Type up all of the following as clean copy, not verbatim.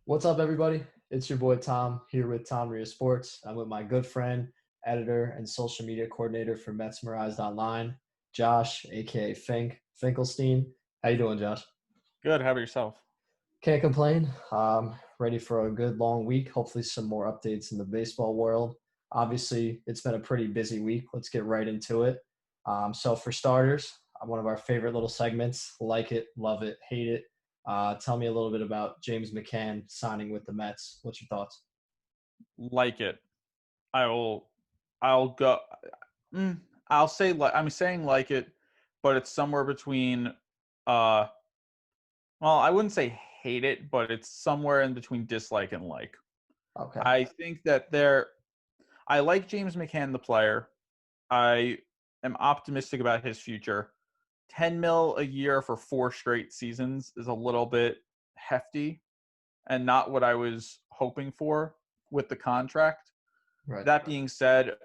What's up, everybody? It's your boy Tom here with Tom Ria Sports. I'm with my good friend, editor, and social media coordinator for Mesmerized Online, Josh, aka Finkelstein. How you doing, Josh? Good. How about yourself? Can't complain. Ready for a good long week. Hopefully, some more updates in the baseball world. Obviously, it's been a pretty busy week. Let's get right into it. So, for starters, one of our favorite little segments: like it, love it, hate it. Tell me a little bit about James McCann signing with the Mets. What's your thoughts? Like it. I will. I'll go. I'll say I'm saying like it, but it's somewhere between. Uh, well, I wouldn't say hate it, but it's somewhere in between dislike and like. Okay. I think that I like James McCann, the player. I am optimistic about his future. 10 mil a year for 4 straight seasons is a little bit hefty and not what I was hoping for with the contract. Right. That being said,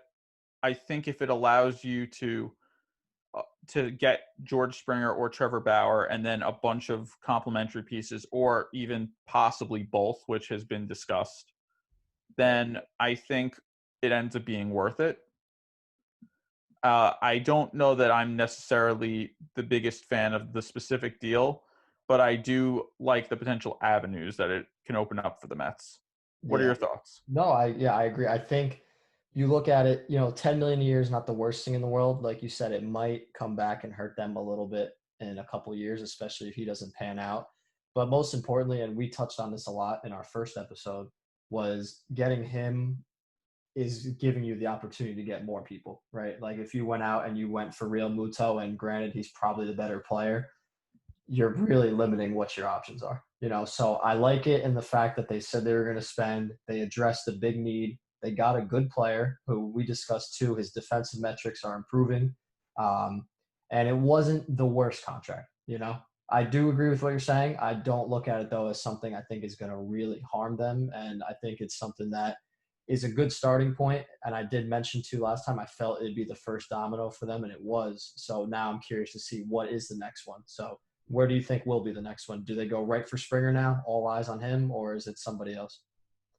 I think if it allows you to get George Springer or Trevor Bauer and then a bunch of complementary pieces, or even possibly both, which has been discussed, then I think it ends up being worth it. I don't know that I'm necessarily the biggest fan of the specific deal, but I do like the potential avenues that it can open up for the Mets. What are Yeah. your thoughts? No, I agree. I think you look at it, 10 million a year is not the worst thing in the world. Like you said, it might come back and hurt them a little bit in a couple of years, especially if he doesn't pan out. But most importantly, and we touched on this a lot in our first episode, was getting him is giving you the opportunity to get more people, right? Like if you went out and you went for Real Muto, and granted he's probably the better player, you're really limiting what your options are. So I like it in the fact that they said they were going to spend, they addressed the big need. They got a good player who we discussed too. His defensive metrics are improving. And it wasn't the worst contract. I do agree with what you're saying. I don't look at it though as something I think is going to really harm them. And I think it's something that is a good starting point. And I did mention too last time I felt it'd be the first domino for them, and it was. So now I'm curious to see what is the next one. So where do you think will be the next one? Do they go right for Springer now, all eyes on him, or is it somebody else?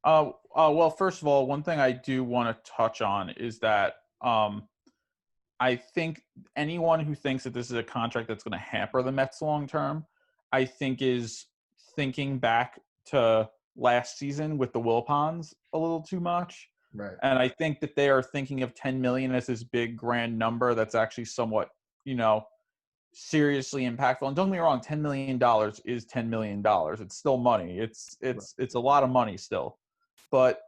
Well, first of all, one thing I do want to touch on is that I think anyone who thinks that this is a contract that's going to hamper the Mets long term, I think is thinking back to last season with the Wilpons a little too much. Right. And I think that they are thinking of 10 million as this big grand number that's actually somewhat, seriously impactful. And don't get me wrong, $10 million is $10 million. It's still money. It's a lot of money still. But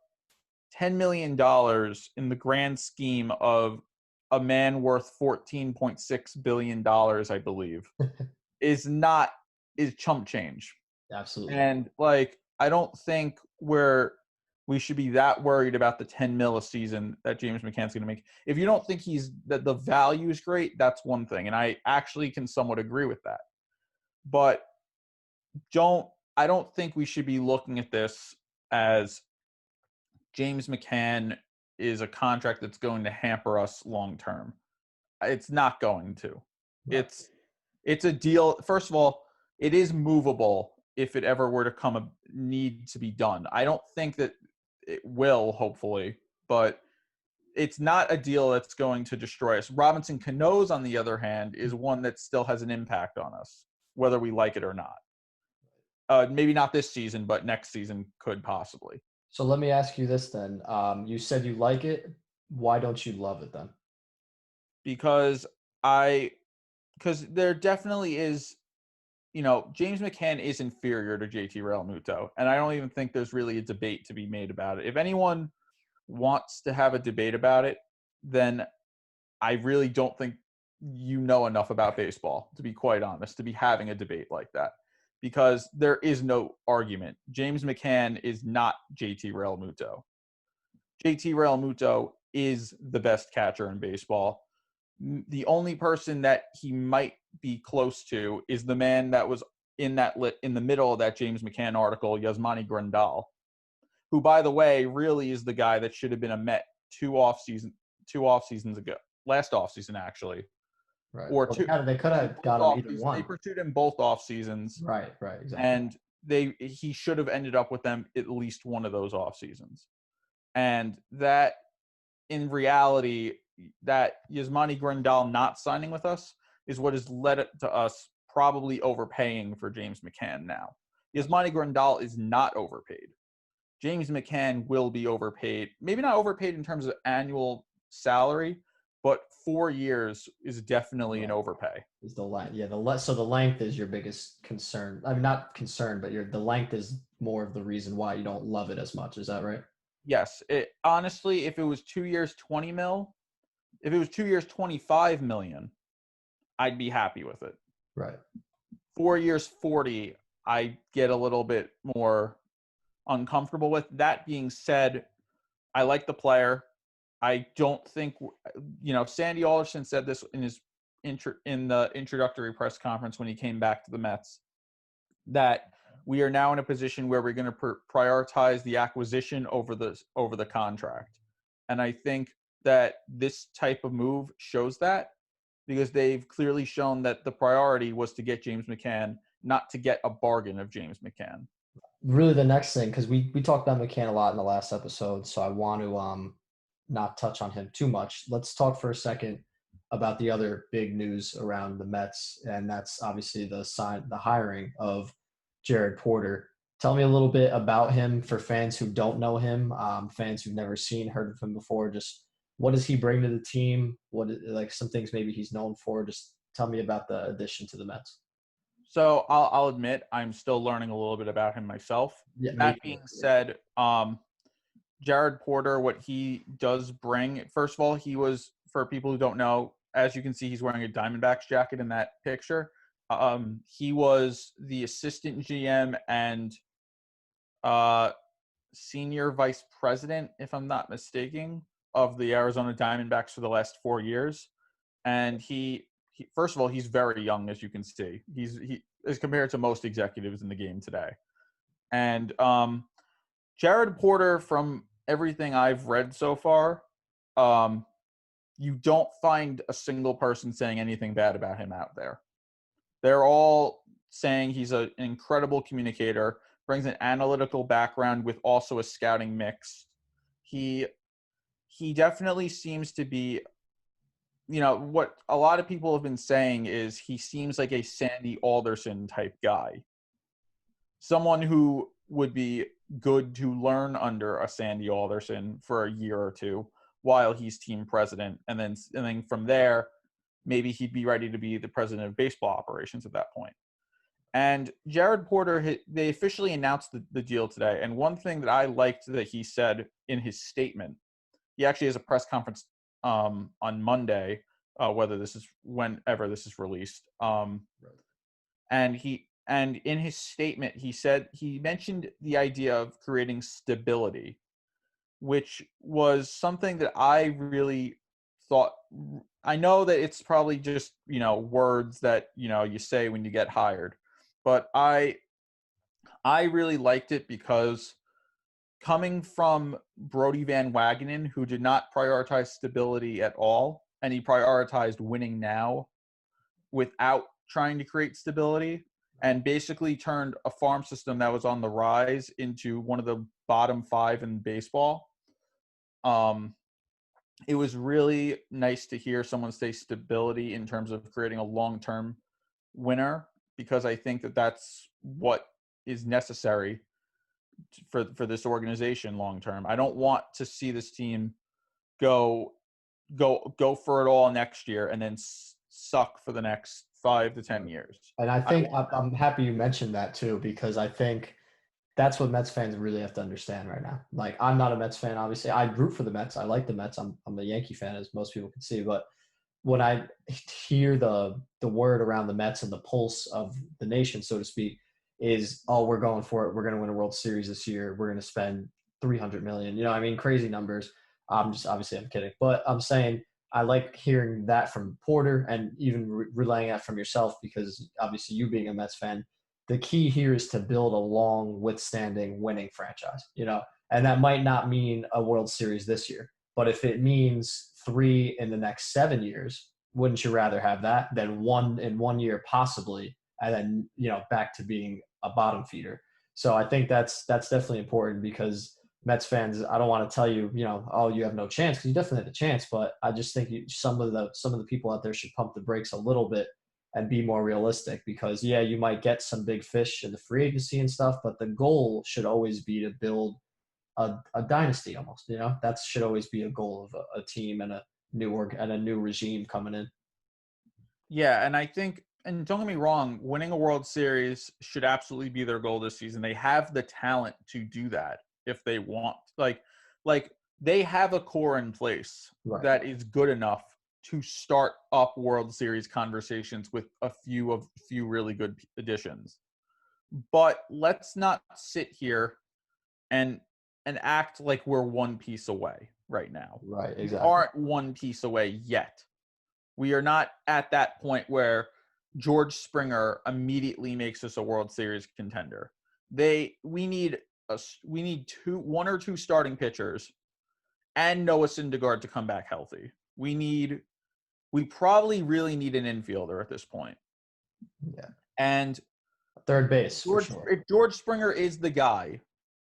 $10 million in the grand scheme of a man worth $14.6 billion, I believe, is chump change. Absolutely. And I don't think we should be that worried about the 10 mil a season that James McCann's going to make. If you don't think that the value is great, that's one thing. And I actually can somewhat agree with that. But I don't think we should be looking at this as James McCann is a contract that's going to hamper us long term. It's not going to. Right. It's a deal. First of all, it is movable if it ever were to come a need to be done. I don't think that it will, hopefully, but it's not a deal that's going to destroy us. Robinson Cano's, on the other hand, is one that still has an impact on us, whether we like it or not. Maybe not this season, but next season could possibly. So let me ask you this then. You said you like it. Why don't you love it then? Because because there definitely is, James McCann is inferior to JT Realmuto, and I don't even think there's really a debate to be made about it. If anyone wants to have a debate about it, then I really don't think you know enough about baseball, to be quite honest, to be having a debate like that. Because there is no argument. James McCann is not JT Realmuto. JT Realmuto is the best catcher in baseball. The only person that he might be close to is the man that was in the middle of that James McCann article, Yasmani Grandal, who, by the way, really is the guy that should have been a Met two off seasons ago, last off season actually, Right. or Well, two. they could have got him either They one. pursued him both off seasons, Right. Right. Exactly. and he should have ended up with them at least one of those off seasons. And that, in reality, that Yasmani Grandal not signing with us is what has led it to us probably overpaying for James McCann now. Yasmani Grandal is not overpaid. James McCann will be overpaid. Maybe not overpaid in terms of annual salary, but 4 years is definitely an Right. overpay. Is the length? Yeah, so the length is your biggest concern. I mean, not concern, but the length is more of the reason why you don't love it as much. Is that right? Yes, it honestly, if it was 2 years, 20 mil, if it was 2 years, 25 million, I'd be happy with it. Right. 4 years, 40, I get a little bit more uncomfortable with. That being said, I like the player. I don't think, Sandy Alderson said this in the introductory press conference when he came back to the Mets, that we are now in a position where we're going to prioritize the acquisition over the contract. And I think that this type of move shows that, because they've clearly shown that the priority was to get James McCann, not to get a bargain of James McCann. Really, the next thing, because we talked about McCann a lot in the last episode, so I want to not touch on him too much. Let's talk for a second about the other big news around the Mets, and that's obviously the hiring of Jared Porter. Tell me a little bit about him for fans who don't know him, fans who've never heard of him before. Just what does he bring to the team? Like some things maybe he's known for? Just tell me about the addition to the Mets. So I'll admit I'm still learning a little bit about him myself. Yeah, me That too. being said, Jared Porter, what he does bring, first of all, for people who don't know, as you can see, he's wearing a Diamondbacks jacket in that picture. He was the assistant GM and senior vice president, if I'm not mistaken, of the Arizona Diamondbacks for the last 4 years. And he first of all, he's very young, as you can see. He as compared to most executives in the game today. And Jared Porter, from everything I've read so far, you don't find a single person saying anything bad about him out there. They're all saying he's an incredible communicator, brings an analytical background with also a scouting mix. He definitely seems to be, what a lot of people have been saying is he seems like a Sandy Alderson type guy. Someone who would be good to learn under a Sandy Alderson for a year or two while he's team president. And then from there, maybe he'd be ready to be the president of baseball operations at that point. And Jared Porter, they officially announced the deal today. And one thing that I liked that he said in his statement, he actually has a press conference on Monday, whenever this is released. And in his statement, he mentioned the idea of creating stability, which was something that I really thought. I know that it's probably just, words that, you say when you get hired, but I really liked it because coming from Brody Van Wagenen, who did not prioritize stability at all, and he prioritized winning now without trying to create stability, and basically turned a farm system that was on the rise into one of the bottom 5 in baseball. It was really nice to hear someone say stability in terms of creating a long-term winner, because I think that that's what is necessary for this organization long term. I don't want to see this team go for it all next year and then suck for the next 5 to 10 years. And I think I'm happy you mentioned that too, because I think that's what Mets fans really have to understand right now. Like, I'm not a Mets fan, obviously. I root for the Mets. I like the Mets. I'm a Yankee fan, as most people can see. But when I hear the word around the Mets and the pulse of the nation, so to speak, is, oh, we're going for it. We're going to win a World Series this year. We're going to spend $300 million. Crazy numbers. I'm kidding. But I'm saying I like hearing that from Porter, and even relaying that from yourself, because obviously you being a Mets fan, the key here is to build a long, withstanding, winning franchise, and that might not mean a World Series this year, but if it means 3 in the next 7 years, wouldn't you rather have that than 1 in 1 year possibly, and then, back to being a bottom feeder? So I think that's definitely important because Mets fans, I don't want to tell you, oh, you have no chance because you definitely have a chance. But I just think some of the people out there should pump the brakes a little bit and be more realistic because yeah, you might get some big fish in the free agency and stuff, but the goal should always be to build a dynasty almost. That should always be a goal of a team and a new regime coming in. Yeah, and I think, and don't get me wrong, winning a World Series should absolutely be their goal this season. They have the talent to do that if they want. Like they have a core in place Right. that is good enough to start up World Series conversations with a few really good additions. But let's not sit here and act like we're one piece away right now. Right. We Exactly. aren't one piece away yet. We are not at that point where George Springer immediately makes us a World Series contender. We need one or two starting pitchers and Noah Syndergaard to come back healthy. We probably really need an infielder at this point. Yeah. And Third base for sure. If George Springer is the guy,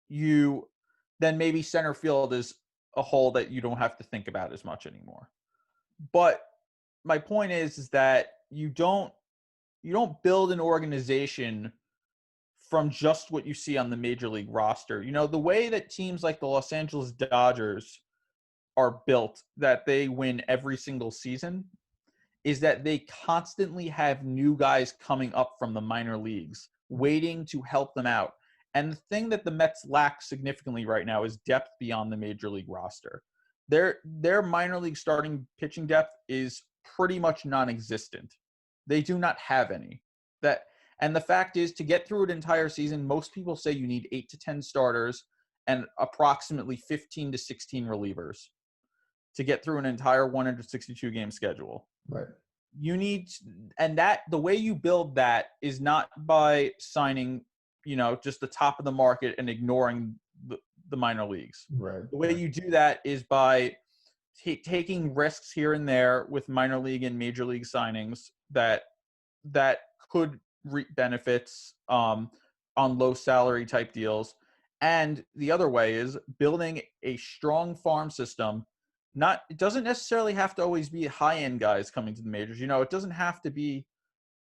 then maybe center field is a hole that you don't have to think about as much anymore. But my point is that you don't build an organization from just what you see on the major league roster. The way that teams like the Los Angeles Dodgers are built, that they win every single season, is that they constantly have new guys coming up from the minor leagues waiting to help them out. And the thing that the Mets lack significantly right now is depth beyond the major league roster. Their minor league starting pitching depth is pretty much non-existent. They do not have any. And the fact is, to get through an entire season, most people say you need 8 to 10 starters and approximately 15 to 16 relievers to get through an entire 162 game schedule. Right. The way you build that is not by signing, just the top of the market and ignoring the minor leagues. Right. The way you do that is by taking risks here and there with minor league and major league signings that could reap benefits on low salary type deals. And the other way is building a strong farm system. It doesn't necessarily have to always be high-end guys coming to the majors. It doesn't have to be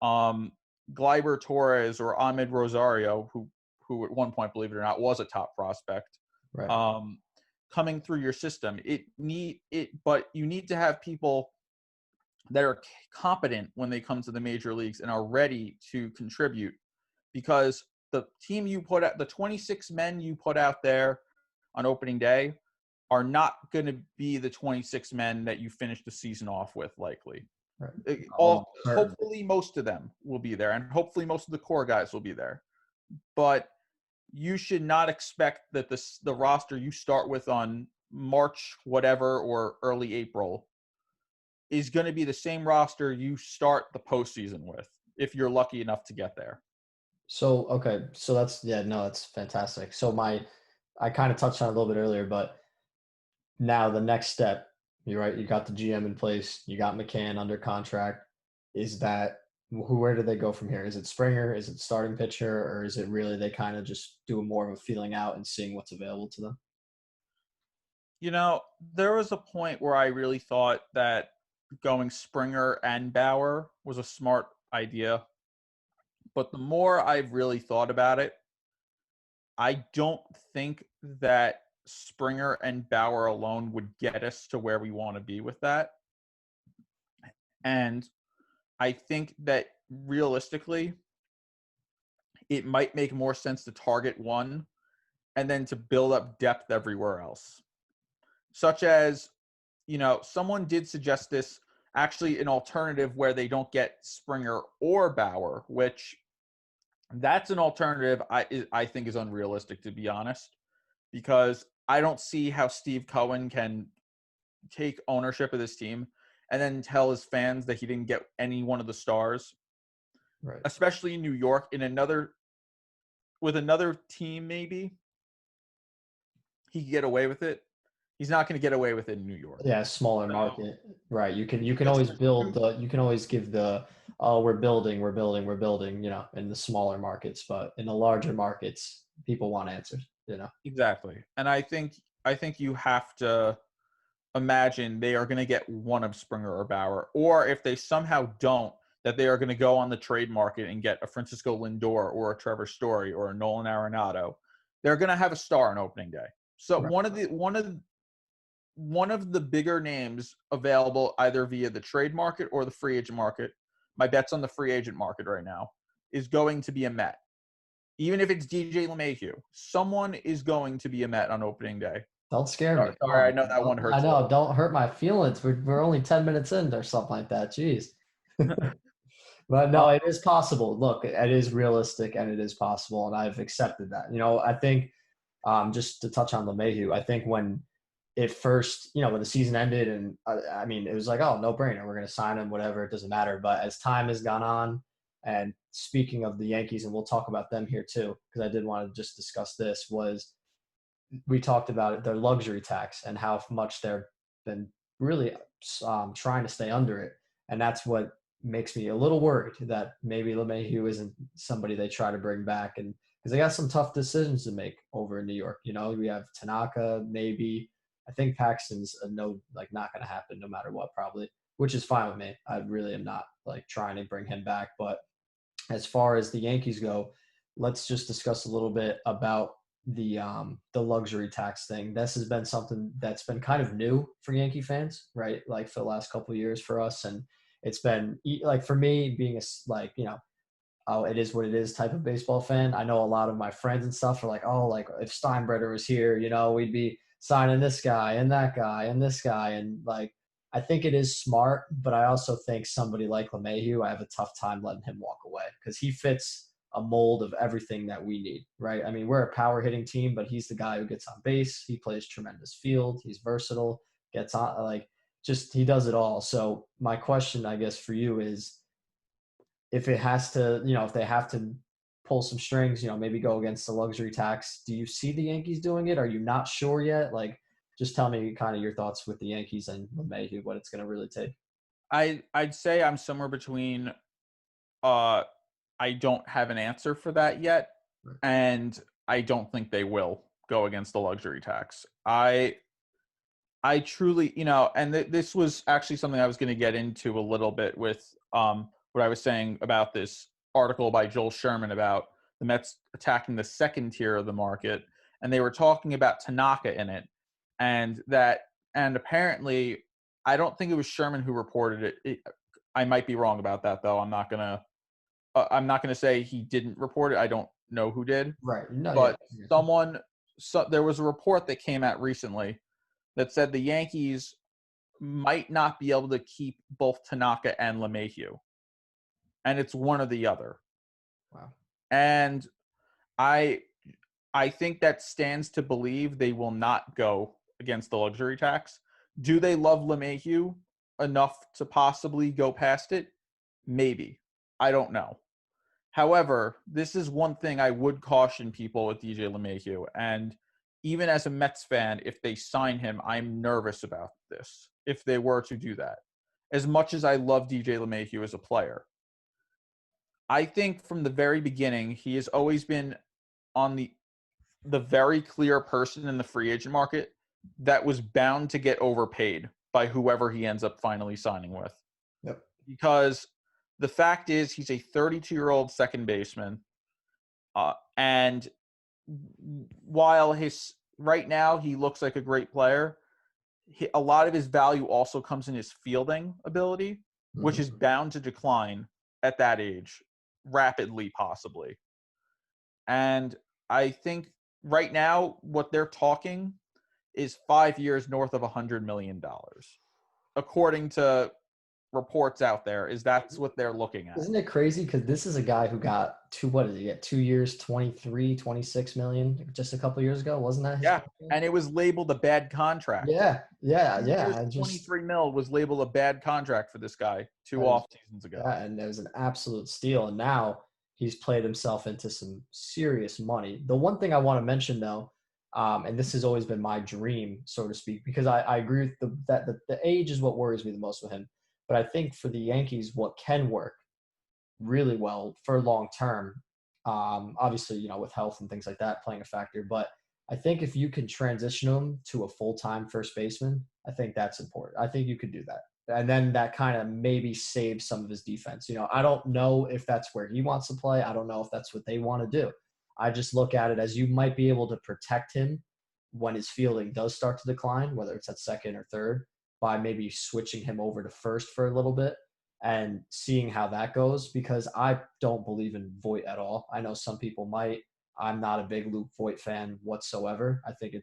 Gleyber Torres or Ahmed Rosario, who at one point, believe it or not, was a top prospect, Right. coming through your system. But you need to have people that are competent when they come to the major leagues and are ready to contribute, because the team you put out, the 26 men you put out there on opening day, are not going to be the 26 men that you finish the season off with, likely. Right. Hopefully most of them will be there, and hopefully most of the core guys will be there. But you should not expect that the roster you start with on March whatever or early April is going to be the same roster you start the postseason with, if you're lucky enough to get there. So okay, so that's fantastic. I kind of touched on it a little bit earlier, but now the next step, you're right, you got the GM in place, you got McCann under contract. Where do they go from here? Is it Springer? Is it starting pitcher? Or is it really they kind of just do more of a feeling out and seeing what's available to them? There was a point where I really thought that going Springer and Bauer was a smart idea. But the more I've really thought about it, I don't think that Springer and Bauer alone would get us to where we want to be with that. And I think that realistically, it might make more sense to target one and then to build up depth everywhere else. Such as, someone did suggest this, actually an alternative where they don't get Springer or Bauer, which that's an alternative I think is unrealistic, to be honest, because I don't see how Steve Cohen can take ownership of this team and then tell his fans that he didn't get any one of the stars, Right. especially in New York, with another team. Maybe he could get away with it. He's not going to get away with it in New York. Yeah, smaller So, market. Right. You can always you can always give oh, we're building, in the smaller markets, but in the larger markets, people want answers, you know? Exactly. And I think you have to imagine they are going to get one of Springer or Bauer, or if they somehow don't, that they are going to go on the trade market and get a Francisco Lindor or a Trevor Story or a Nolan Arenado. They're going to have a star on opening day. So Right. one of the bigger names available either via the trade market or the free agent market, my bet's on the free agent market right now, is going to be a Met. Even if it's DJ LeMahieu, someone is going to be a Met on opening day. Don't scare Sorry, me. Come sorry, I on. know that one I hurts a know. little. Don't hurt my feelings. We're only 10 minutes in or something like that. Jeez. But no, Uh, it is possible. Look, it is realistic and it is possible, and I've accepted that. I think just to touch on LeMahieu, I think when it first, when the season ended, and I mean, it was like, oh, no brainer, we're going to sign him, whatever, it doesn't matter. But as time has gone on, and speaking of the Yankees, and we'll talk about them here too, because I did want to just discuss this, was we talked about it, their luxury tax and how much they've been really trying to stay under it. And that's what makes me a little worried that maybe LeMahieu isn't somebody they try to bring back. And because they got some tough decisions to make over in New York. We have Tanaka, maybe. I think Paxton's a no, like not going to happen no matter what, probably, which is fine with me. I really am not like trying to bring him back. But as far as the Yankees go, let's just discuss a little bit about the luxury tax thing. This has been something that's been kind of new for Yankee fans, right? Like for the last couple of years for us, and it's been like for me being like oh, it is what it is type of baseball fan. I know a lot of my friends and stuff are like, oh, like if Steinbrenner was here, we'd be signing this guy and that guy and this guy. And like, I think it is smart, but I also think somebody like LeMahieu, I have a tough time letting him walk away because he fits a mold of everything that we need, right? I mean, we're a power hitting team, but he's the guy who gets on base. He plays tremendous field. He's versatile, gets on, like, just he does it all. So my question, I guess, for you is, if it has to, if they have to pull some strings, maybe go against the luxury tax, do you see the Yankees doing it? Are you not sure yet? Like, just tell me kind of your thoughts with the Yankees and LeMahieu, what it's going to really take. I'd say I'm somewhere between uh I don't have an answer for that yet, Right. and I don't think they will go against the luxury tax. I truly, and this was actually something I was going to get into a little bit with what I was saying about this article by Joel Sherman about the Mets attacking the second tier of the market, and they were talking about Tanaka in it, and apparently, I don't think it was Sherman who reported it. I might be wrong about that though. I'm not gonna say he didn't report it. I don't know who did, Right. No, yeah. but there was a report that came out recently that said the Yankees might not be able to keep both Tanaka and LeMahieu, and it's one or the other. Wow. And I I think that stands to believe they will not go against the luxury tax. Do they love LeMahieu enough to possibly go past it? Maybe. I don't know. However, this is one thing I would caution people with DJ LeMahieu. And even as a Mets fan, if they sign him, I'm nervous about this, if they were to do that. As much as I love DJ LeMahieu as a player, I think from the very beginning, he has always been on the very clear person in the free agent market that was bound to get overpaid by whoever he ends up finally signing with. Yep. Because the fact is, he's a 32-year-old second baseman. And while right now he looks like a great player, a lot of his value also comes in his fielding ability, which Mhm. is bound to decline at that age rapidly, possibly. And I think right now what they're talking is 5 years north of $100 million, according to reports out there. That's what they're looking at. Isn't it crazy? Because this is a guy who got what did he get? 2 years, 23, 26 million just a couple years ago. Wasn't that his Yeah, contract? and it was labeled a bad contract. Yeah. Yeah. 2 years, Yeah. I just, 23 mil was labeled a bad contract for this guy two that is off seasons ago. Yeah, and it was an absolute steal. And now he's played himself into some serious money. The one thing I want to mention, though, and this has always been my dream, so to speak, because I agree with that the age is what worries me the most with him. But I think for the Yankees, what can work really well for long term Obviously, with health and things like that playing a factor. But I think if you can transition him to a full-time first baseman, I think that's important. I think you could do that. And then that kind of maybe saves some of his defense. I don't know if that's where he wants to play. I don't know if that's what they want to do. I just look at it as you might be able to protect him when his fielding does start to decline, whether it's at second or third, by maybe switching him over to first for a little bit and seeing how that goes, because I don't believe in Voit at all. I know some people might. I'm not a big Luke Voit fan whatsoever. I think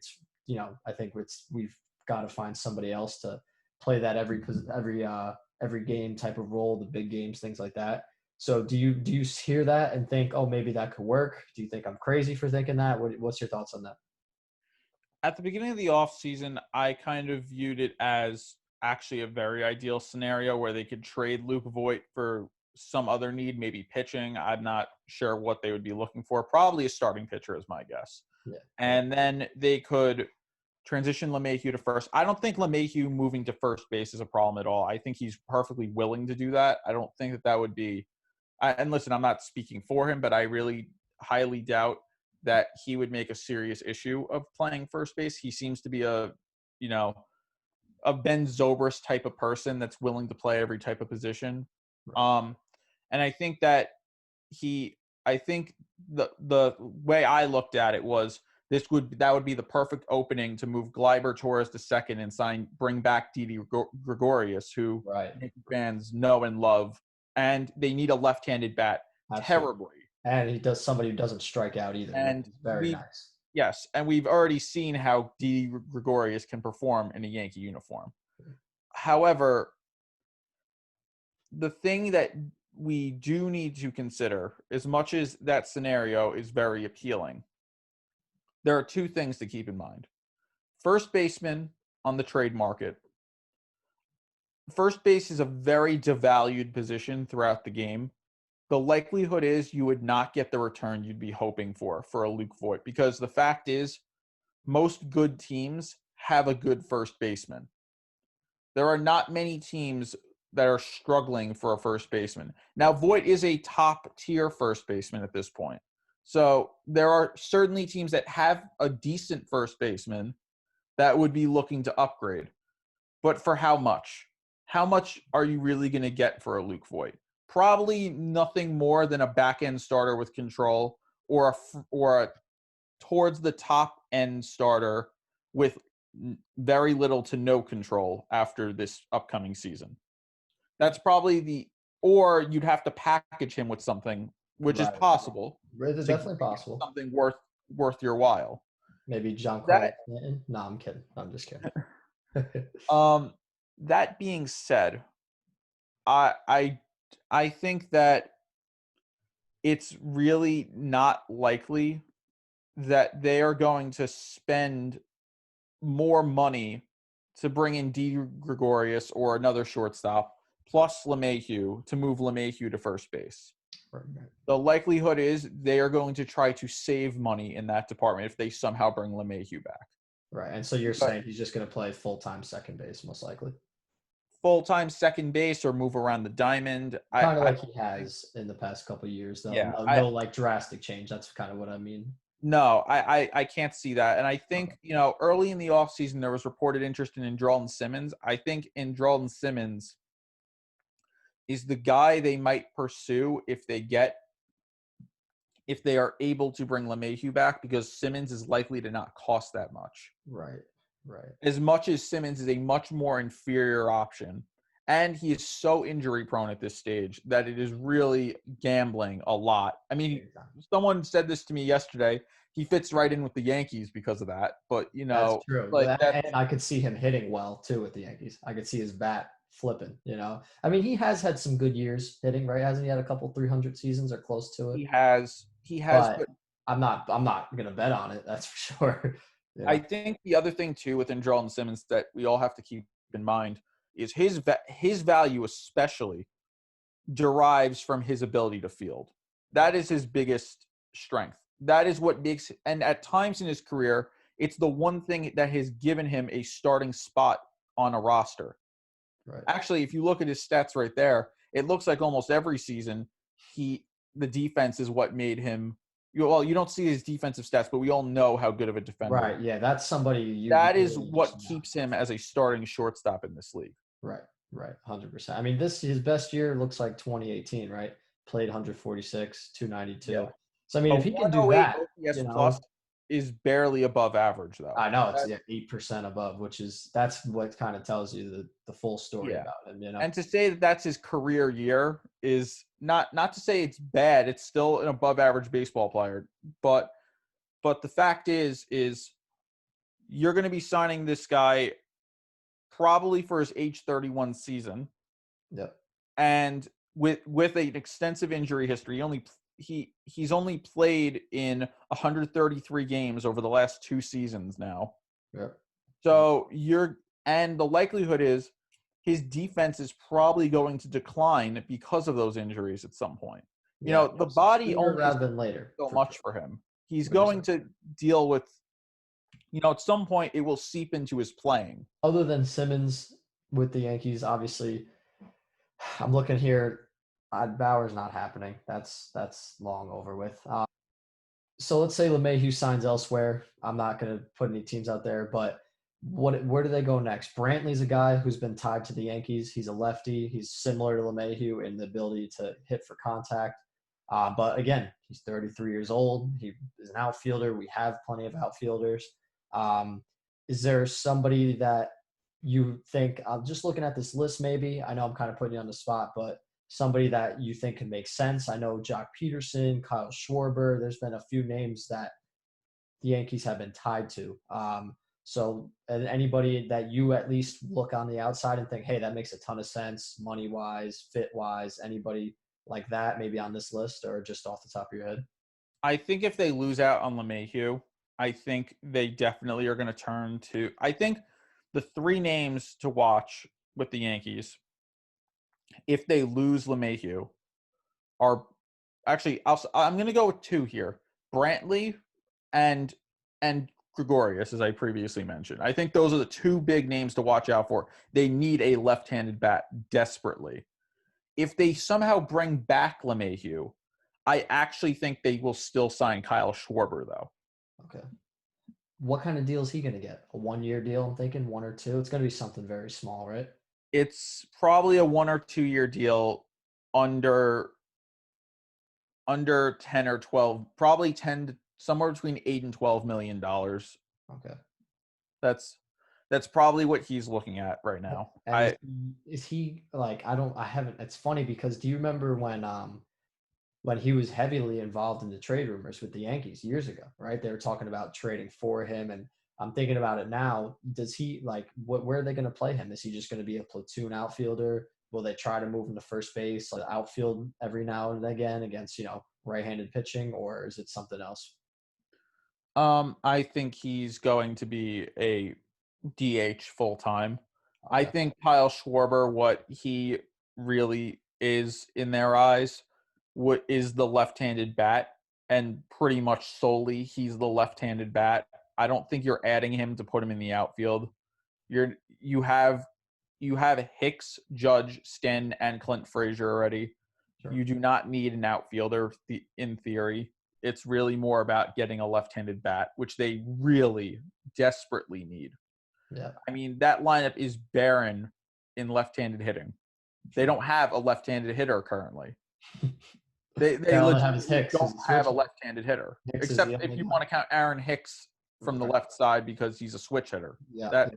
we've got to find somebody else to play that every game type of role, the big games, things like that. So do you hear that and think, oh, maybe that could work? Do you think I'm crazy for thinking that? What's your thoughts on that? At the beginning of the offseason, I kind of viewed it as actually a very ideal scenario where they could trade Luke Voit for some other need, maybe pitching. I'm not sure what they would be looking for. Probably a starting pitcher is my guess. Yeah, yeah, And then they could transition LeMahieu to first. I don't think LeMahieu moving to first base is a problem at all. I think he's perfectly willing to do that. I don't think that would be and listen, I'm not speaking for him, but I really highly doubt that he would make a serious issue of playing first base. He seems to be you know, a Ben Zobrist type of person that's willing to play every type of position. right, Um, and I think that he, I think the way I looked at it was that would be the perfect opening to move Gleyber Torres to second and bring back Didi Gregorius, who right. Yankee fans know and love, and they need a left-handed bat Absolutely. terribly. And he does somebody who doesn't strike out either, which And is very nice. and we've already seen how Didi Gregorius can perform in a Yankee uniform. However, the thing that we do need to consider, as much as that scenario is very appealing, there are two things to keep in mind. First baseman on the trade market. First base is a very devalued position throughout the game. The likelihood is you would not get the return you'd be hoping for a Luke Voit, because the fact is most good teams have a good first baseman. There are not many teams that are struggling for a first baseman. Now, Voit is a top tier first baseman at this point. So there are certainly teams that have a decent first baseman that would be looking to upgrade. But for how much? How much are you really going to get for a Luke Voit? Probably nothing more than a back end starter with control, or a towards the top end starter with very little to no control after this upcoming season. That's probably or you'd have to package him with something, which is Right. possible, It's to definitely make it possible. something worth your while. Maybe That Giancarlo Stanton. No, I'm kidding. I'm just kidding. um that being said, I I I think that it's really not likely that they are going to spend more money to bring in D. Gregorius or another shortstop, plus LeMahieu, to move LeMahieu to first base. Right, right. The likelihood is they are going to try to save money in that department if they somehow bring LeMahieu back. Right. And so you're But saying he's just going to play full-time second base, most likely. full-time second base or move around the diamond, Kind of I like he has in the past couple of years, though. yeah, No, like drastic change. That's kind of what I mean. no, I can't see that. And I Okay. think, early in the offseason, there was reported interest in Andrelton Simmons. I think Andrelton Simmons is the guy they might pursue if they are able to bring LeMahieu back, because Simmons is likely to not cost that much. Right. Right. As much as Simmons is a much more inferior option, and he is so injury prone at this stage that it is really gambling a lot. I mean, Big time. someone said this to me yesterday. He fits right in with the Yankees because of that. But, That's true. like that's And I could see him hitting well too with the Yankees. I could see his bat flipping. I mean, he has had some good years hitting, right? Hasn't he had a couple 300 seasons or close to it? he has, But but I'm not gonna bet on it. That's for sure. You I know. think the other thing too with Andrelton Simmons that we all have to keep in mind is his value, especially, derives from his ability to field. That is his biggest strength. That is what makes, and at times in his career, it's the one thing that has given him a starting spot on a roster. Right. Actually, if you look at his stats right there, it looks like almost every season he the defense is what made him. Well, you don't see his defensive stats, but we all know how good of a defender. Right. Yeah, that's somebody you That is literally just what know. keeps him as a starting shortstop in this league. Right. Right. 100%. I mean, this his best year looks like 2018, right? Played 146, Yeah. 292. So I mean, A if he can do 108 that, OPS plus is barely above average, though. I know it's 8% above, that's what kind of tells you the full story Yeah. about him. And to say that that's his career year is not to say it's bad. It's still an above average baseball player, but the fact is you're going to be signing this guy probably for his age 31 season, Yep. and with an extensive injury history. He's only played in 133 games over the last 2 seasons now. Yep. So and the likelihood is his defense is probably going to decline because of those injuries at some point. Yeah. The body Sooner only is rather than later, so for much sure. for him. He's going 100%. to deal with, at some point it will seep into his playing. Other than Simmons with the Yankees, obviously, I'm looking here. Bauer's not happening. That's long over with. So let's say LeMahieu signs elsewhere. I'm not going to put any teams out there, but where do they go next? Brantley's a guy who's been tied to the Yankees. He's a lefty. He's similar to LeMahieu in the ability to hit for contact. But again, he's 33 years old. He is an outfielder. We have plenty of outfielders. Um, is there somebody that you think, I'm just looking at this list maybe, I know I'm kind of putting you on the spot, but somebody that you think can make sense? I know Jock Peterson, Kyle Schwarber. There's been a few names that the Yankees have been tied to. So anybody that you at least look on the outside and think, hey, that makes a ton of sense, money wise, fit wise, anybody like that, maybe on this list or just off the top of your head? I think if they lose out on LeMahieu, I think they definitely are going to turn to. I think the 3 names to watch with the Yankees, if they lose LeMahieu, are actually I'm going to go with 2 here: Brantley and Gregorius, as I previously mentioned. I think those are the 2 big names to watch out for. They need a left-handed bat desperately. If they somehow bring back LeMahieu, I actually think they will still sign Kyle Schwarber, though. Okay. What kind of deal is he going to get? A 1-year deal, I'm thinking, 1 or 2? It's going to be something very small, right? It's probably a 1 or 2 year deal, under 10 or 12, probably 10 to somewhere between 8 and 12 million dollars. Okay. That's probably what he's looking at right now. And is he like, I haven't, it's funny because do you remember when he was heavily involved in the trade rumors with the Yankees years ago, right? They were talking about trading for him, and I'm thinking about it now. Does he like where are they going to play him? Is he just going to be a platoon outfielder? Will they try to move him to first base, like outfield every now and again against right-handed pitching, or is it something else? I think he's going to be a DH full time. I Okay, think Kyle Schwarber, what he really is in their eyes, what is the left-handed bat, and pretty much solely he's the left-handed bat. I don't think you're adding him to put him in the outfield. You have Hicks, Judge, Sten, and Clint Frazier already. sure. You do not need an outfielder in theory. It's really more about getting a left-handed bat, which they really desperately need. Yeah, I mean, that lineup is barren in left-handed hitting. They sure. don't have a left-handed hitter currently. They They all they have is legitimately Hicks don't because he's have a switching. left-handed hitter, Hicks is the except if only you guy. want to count Aaron Hicks from the Right. left side because he's a switch hitter. Yeah. That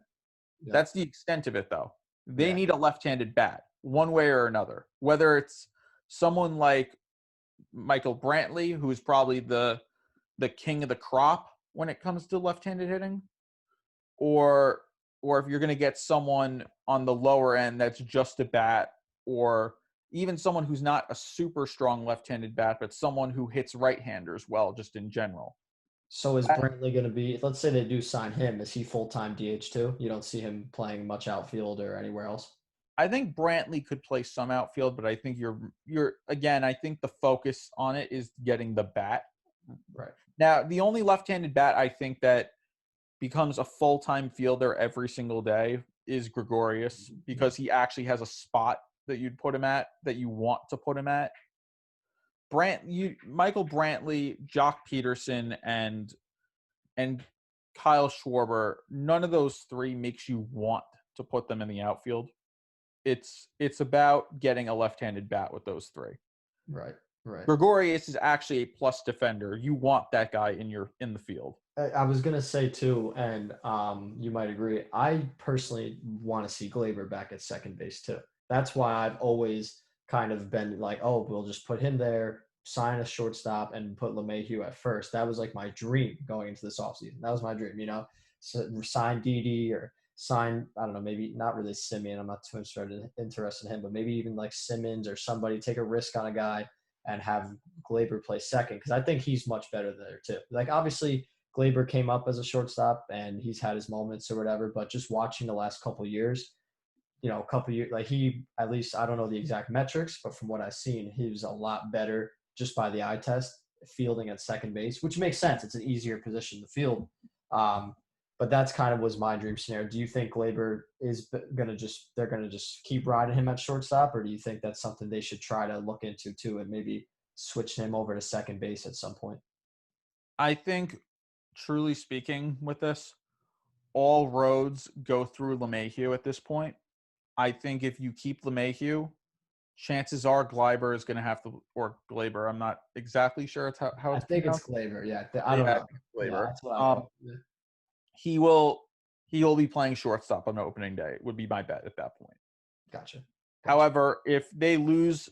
Yeah. That's the extent of it, though. They Yeah. need a left-handed bat, one way or another. Whether it's someone like Michael Brantley, who's probably the king of the crop when it comes to left-handed hitting, or if you're going to get someone on the lower end that's just a bat, or even someone who's not a super strong left-handed bat, but someone who hits right-handers well, just in general. So is Brantley going to be? Let's say they do sign him. Is he full time DH too? You don't see him playing much outfield or anywhere else. I think Brantley could play some outfield, but I think you're again. I think the focus on it is getting the bat. Right. Now, the only left-handed bat I think that becomes a full-time fielder every single day is Gregorius, because he actually has a spot that you'd put him at, that you want to put him at. Michael Brantley, Jock Peterson, and Kyle Schwarber, none of those three makes you want to put them in the outfield. It's about getting a left-handed bat with those three. Right, right. Gregorius is actually a plus defender. You want that guy in the field. I was gonna say too, and you might agree. I personally want to see Glaber back at second base too. That's why I've always kind of been like, oh, we'll just put him there, sign a shortstop, and put LeMahieu at first. That was like my dream going into this offseason. That was my dream, So sign Didi or sign, I don't know, maybe not really Simeon. I'm not too interested in him, but maybe even like Simmons or somebody, take a risk on a guy and have Glaber play second, because I think he's much better there too. Like obviously Glaber came up as a shortstop and he's had his moments or whatever, but just watching the last couple of years, a couple of years, like he, at least I don't know the exact metrics, but from what I've seen, he was a lot better just by the eye test fielding at second base, which makes sense. It's an easier position to field. Um, but that's kind of was my dream scenario. Do you think Glaber is they're going to just keep riding him at shortstop, or do you think that's something they should try to look into too and maybe switch him over to second base at some point? I think, truly speaking, with this, all roads go through LeMahieu at this point. I think if you keep LeMahieu, chances are Gleiber is going to have to, or Glaber. I'm not exactly sure how I it's think it's pronounced. Glaber. Yeah, I don't Yeah, I know. think it's Yeah, Glaber. that's what I thought. Yeah. He will be playing shortstop on opening day. Would be my bet at that point. Gotcha. Gotcha. However, if they lose,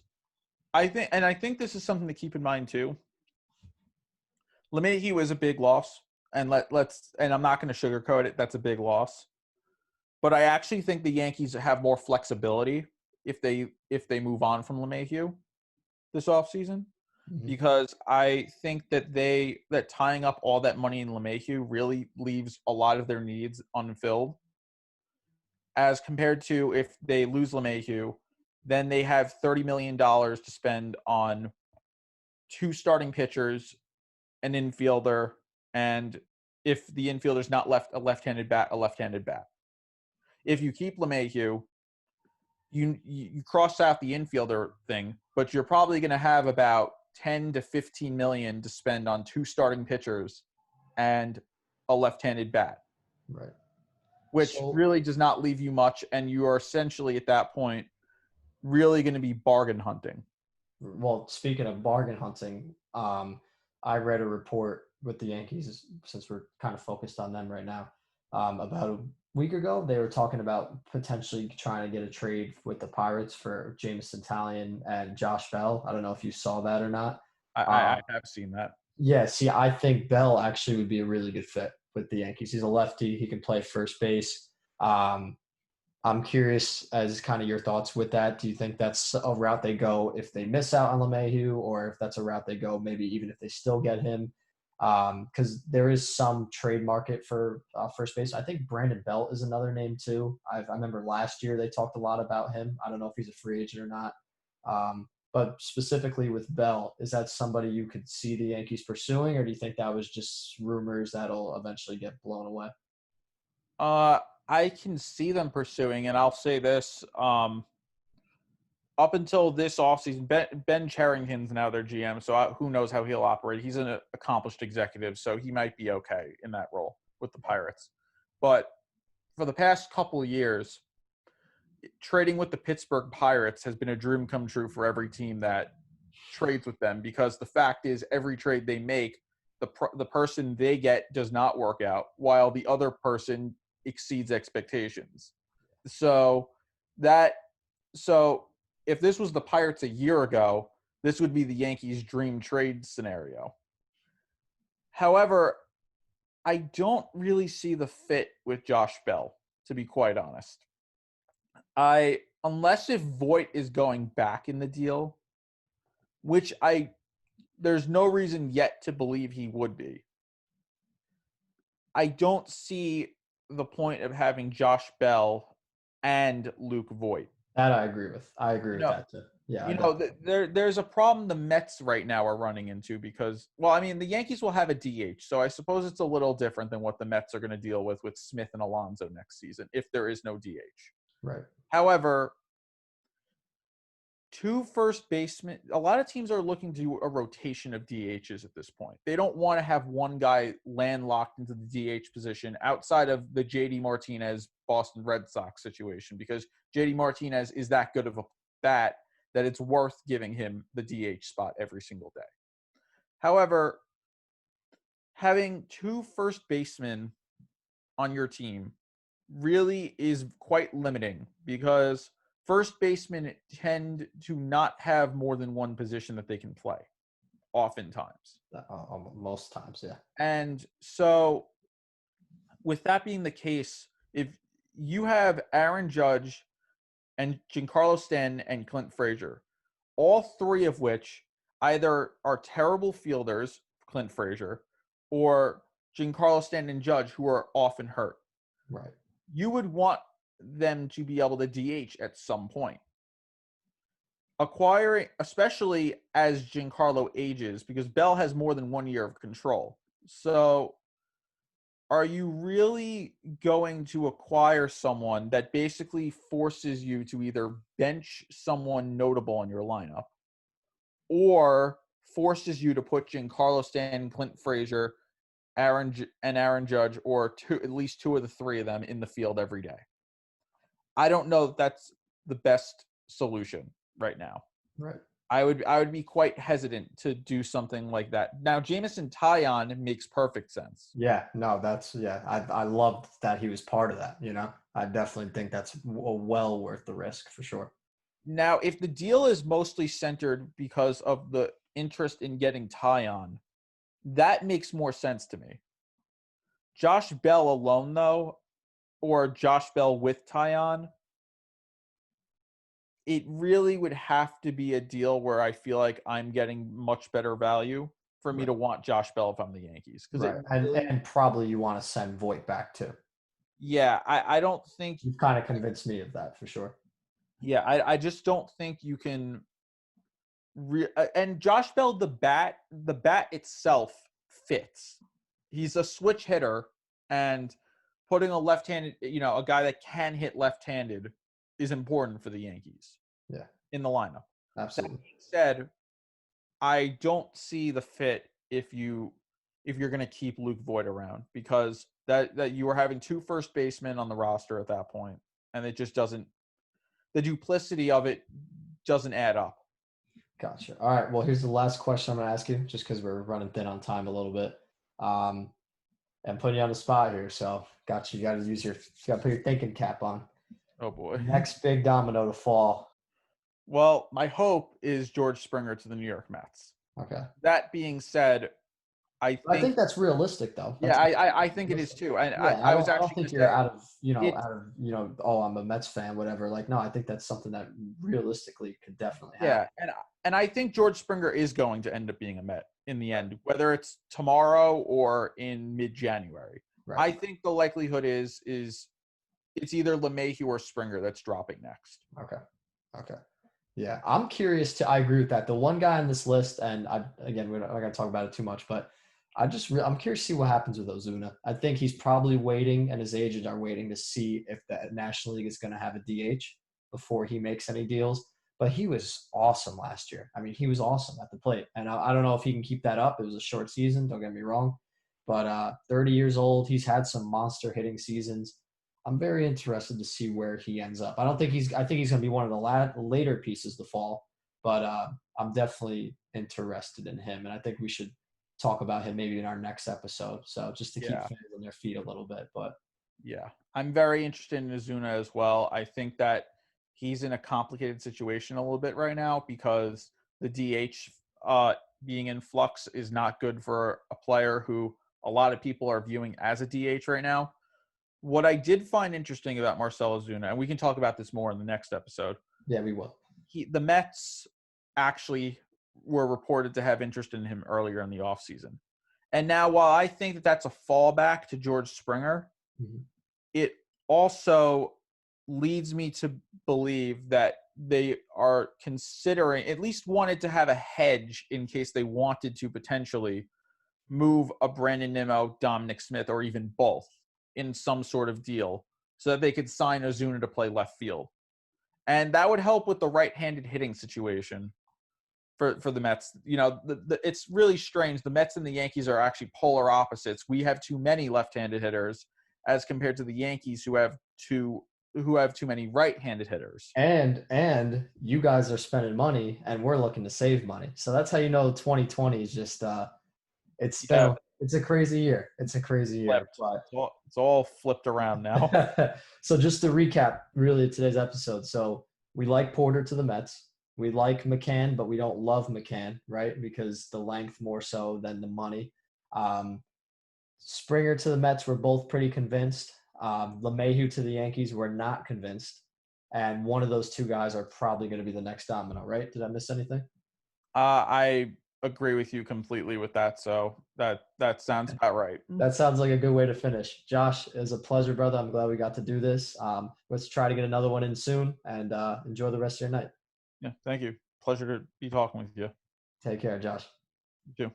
I think this is something to keep in mind too. LeMahieu is a big loss, and and I'm not going to sugarcoat it. That's a big loss. But I actually think the Yankees have more flexibility if they move on from LeMahieu this offseason, Mhm. because I think that tying up all that money in LeMahieu really leaves a lot of their needs unfilled. As compared to if they lose LeMahieu, then they have $30 million to spend on two starting pitchers, an infielder, and if the infielder's not a left-handed bat, a left-handed bat. If you keep LeMahieu, you cross out the infielder thing, but you're probably going to have about 10 to 15 million to spend on two starting pitchers and a left-handed bat, Right. which So, really does not leave you much, and you are essentially at that point really going to be bargain hunting. well, speaking of bargain hunting, I read a report with the Yankees, since we're kind of focused on them right now. About a week ago, they were talking about potentially trying to get a trade with the Pirates for Jameson Taillon and Josh Bell. I don't know if you saw that or not. I Um, have seen that. yeah, see, I think Bell actually would be a really good fit with the Yankees. He's a lefty. He can play first base. Um, I'm curious as kind of your thoughts with that. Do you think that's a route they go if they miss out on LeMahieu, or if that's a route they go maybe even if they still get him? Because there is some trade market for first base. I think Brandon Belt is another name too. I remember last year they talked a lot about him. I don't know if he's a free agent or not. But specifically with Bell, is that somebody you could see the Yankees pursuing, or do you think that was just rumors that'll eventually get blown away? Uh, I can see them pursuing, and I'll say this: up until this offseason, Ben Charrington's now their GM, so who knows how he'll operate. He's an accomplished executive, so he might be okay in that role with the Pirates. But for the past couple of years, trading with the Pittsburgh Pirates has been a dream come true for every team that trades with them, because the fact is every trade they make, the person they get does not work out, while the other person exceeds expectations. So that so if this was the Pirates a year ago, this would be the Yankees' dream trade scenario. However, I don't really see the fit with Josh Bell, to be quite honest. Unless if Voit is going back in the deal, which there's no reason yet to believe he would be. I don't see the point of having Josh Bell and Luke Voit. That I agree with. I agree You with know, that too. Yeah, I you know, definitely. there's a problem the Mets right now are running into because, well, I mean, the Yankees will have a DH, so I suppose it's a little different than what the Mets are going to deal with Smith and Alonso next season if there is no DH. Right. However, two first basemen. A lot of teams are looking to do a rotation of DHs at this point. They don't want to have one guy landlocked into the DH position outside of the JD Martinez Boston Red Sox situation, because JD Martinez is that good of a bat that it's worth giving him the DH spot every single day. However, having two first basemen on your team really is quite limiting, because first basemen tend to not have more than one position that they can play, oftentimes. Most times, yeah. And so, with that being the case, if you have Aaron Judge and Giancarlo Stanton and Clint Frazier, all three of which either are terrible fielders, Clint Frazier, or Giancarlo Stanton and Judge, who are often hurt. Right. You would want them to be able to DH at some point. Acquiring, especially as Giancarlo ages, because Bell has more than 1 year of control. So are you really going to acquire someone that basically forces you to either bench someone notable in your lineup or forces you to put Giancarlo Stanton, Clint Frazier, Aaron Judge, or at least two of the three of them in the field every day? I don't know if that's the best solution right now. Right. I would be quite hesitant to do something like that. Now, Jameson Taillon makes perfect sense. Yeah, no, I loved that he was part of that, I definitely think that's well worth the risk for sure. Now, if the deal is mostly centered because of the interest in getting Taillon, that makes more sense to me. Josh Bell alone, though, or Josh Bell with Taillon, it really would have to be a deal where I feel like I'm getting much better value for me Right. to want Josh Bell if I'm the Yankees. Right. And probably you want to send Voit back too. Yeah, I don't think. You've kind of convinced me of that for sure. Yeah, I just don't think you can. And Josh Bell, the bat itself fits. He's a switch hitter, and putting a left-handed, a guy that can hit left-handed is important for the Yankees. Yeah. In the lineup. Absolutely. That being said, I don't see the fit if you're going to keep Luke Voit around, because that you are having two first basemen on the roster at that point, and it just doesn't. The duplicity of it doesn't add up. Gotcha. All right. Well, here's the last question I'm going to ask you, just because we're running thin on time a little bit, and putting you on the spot here. So, got you. You got to put your thinking cap on. Oh boy. Next big domino to fall. Well, my hope is George Springer to the New York Mets. Okay. That being said, I think that's realistic, though. I think it is too. I was I don't actually going think to you're say out of oh, I'm a Mets fan, whatever. Like, no, I think that's something that realistically could definitely happen. Yeah, and I think George Springer is going to end up being a Met in the end, whether it's tomorrow or in mid-January. Right. I think the likelihood is it's either LeMahieu or Springer that's dropping next. Okay. Yeah, I'm curious I agree with that. The one guy on this list, and we're not going to talk about it too much, but I'm curious to see what happens with Ozuna. I think he's probably waiting, and his agents are waiting to see if the National League is going to have a DH before he makes any deals. But he was awesome last year. I mean, he was awesome at the plate. And I don't know if he can keep that up. It was a short season, don't get me wrong. But 30 years old, he's had some monster hitting seasons. I'm very interested to see where he ends up. I think he's going to be one of the later pieces to fall, but I'm definitely interested in him. And I think we should talk about him maybe in our next episode. So just to keep fans on their feet a little bit, but yeah, I'm very interested in Ozuna as well. I think that he's in a complicated situation a little bit right now, because the DH being in flux is not good for a player who a lot of people are viewing as a DH right now. What I did find interesting about Marcell Ozuna, and we can talk about this more in the next episode. Yeah, we will. The Mets actually were reported to have interest in him earlier in the offseason. And now, while I think that that's a fallback to George Springer, it also leads me to believe that they are considering, at least wanted to have a hedge in case they wanted to potentially move a Brandon Nimmo, Dominic Smith, or even both in some sort of deal, so that they could sign Ozuna to play left field. and that would help with the right-handed hitting situation for the Mets. It's really strange. The Mets and the Yankees are actually polar opposites. We have too many left-handed hitters as compared to the Yankees who have too many right-handed hitters. And you guys are spending money, and we're looking to save money. So that's how you know 2020 is just Yeah, it's a crazy year. It's a crazy year, flipped. but It's all flipped around now. so just to recap, really today's episode. So we like Porter to the Mets. We like McCann, but we don't love McCann, right? Because the length more so than the money. Um, Springer to the Mets, we're both pretty convinced. LeMahieu to the Yankees, we're not convinced. And one of those two guys are probably going to be the next domino, right? Did I miss anything? I agree with you completely with that. So that sounds about right. That sounds like a good way to finish. Josh, it was a pleasure, brother. I'm glad we got to do this. Let's try to get another one in soon and enjoy the rest of your night. Yeah, thank you. Pleasure to be talking with you. Take care, Josh. You too.